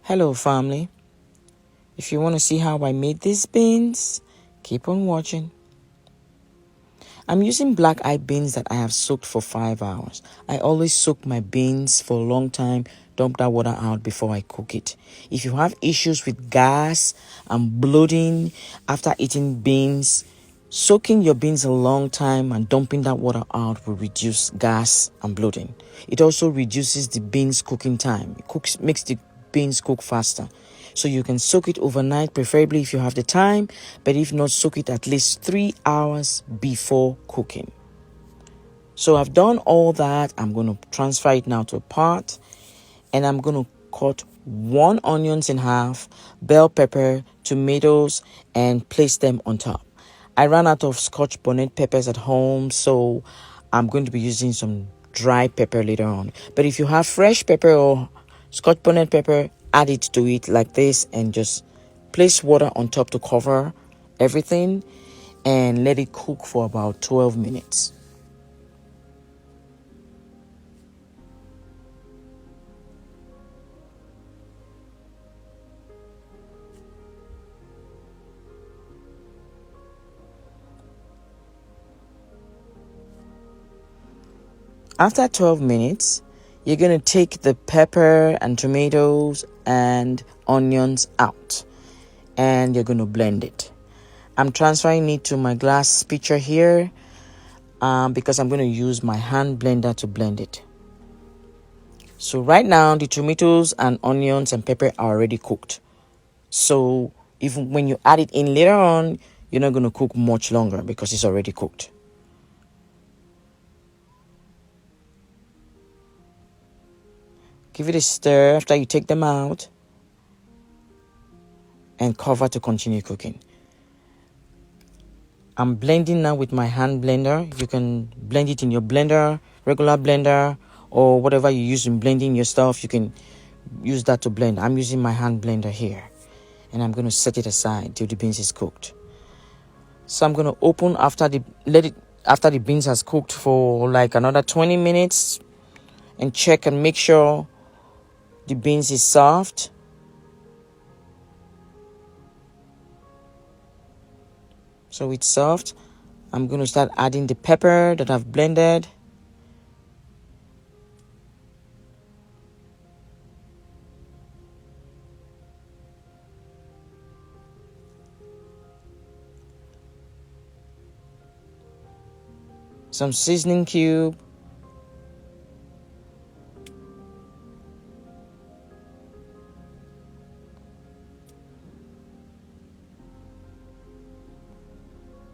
Hello family, if you want to see how I made these beans, keep on watching. I'm using black eye beans that I have soaked for 5 hours. I always soak my beans for a long time, dump that water out before I cook it. If you have issues with gas and bloating after eating beans, soaking your beans a long time and dumping that water out will reduce gas and bloating. It also reduces the beans cooking time. It makes the beans cook faster. So you can soak it overnight, preferably if you have the time, but if not, soak it at least 3 hours before cooking. So I've done all that. I'm going to transfer it now to a pot, and I'm going to cut 1 onion in half, bell pepper, tomatoes, and place them on top. I ran out of Scotch bonnet peppers at home, so I'm going to be using some dry pepper later on. But if you have fresh pepper or Scotch bonnet pepper, add it to it like this and just place water on top to cover everything and let it cook for about 12 minutes. After 12 minutes, you're going to take the pepper and tomatoes and onions out and you're going to blend it. I'm transferring it to my glass pitcher here because I'm going to use my hand blender to blend it. So right now, the tomatoes and onions and pepper are already cooked. So even when you add it in later on, you're not going to cook much longer because it's already cooked. Give it a stir after you take them out and cover to continue cooking. I'm blending now with my hand blender. You can blend it in your blender, regular blender, or whatever you use in blending your stuff. You can use that to blend. I'm using my hand blender here, and I'm going to set it aside till the beans is cooked. So I'm going to open after the beans has cooked for like another 20 minutes and check and make sure the beans is soft. So it's soft. I'm going to start adding the pepper that I've blended. Some seasoning cube.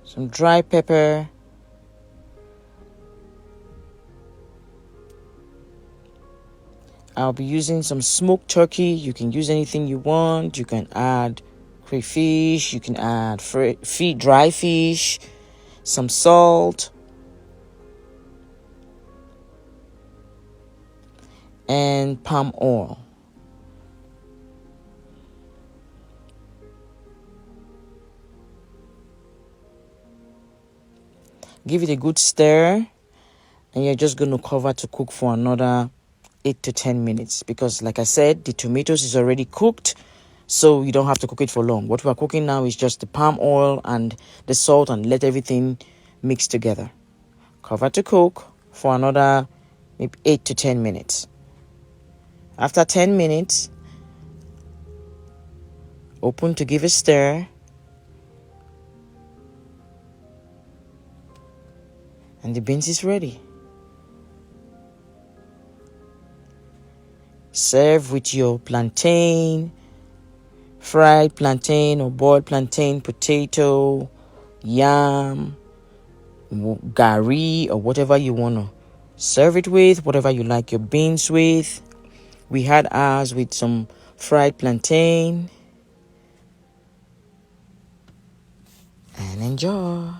Some dry pepper. I'll be using some smoked turkey. You can use anything you want. You can add crayfish. You can add dry fish. Some salt. And palm oil. Give it a good stir, and you're just going to cover to cook for another 8 to 10 minutes because, like I said, the tomatoes is already cooked, so you don't have to cook it for long. What we're cooking now is just the palm oil and the salt, and let everything mix together. Cover to cook for another maybe 8 to 10 minutes. After 10 minutes, open to give a stir. And the beans is ready. Serve with your plantain, fried plantain or boiled plantain, potato, yam, gari, or whatever you want to serve it with, whatever you like your beans with. We had ours with some fried plantain. And enjoy.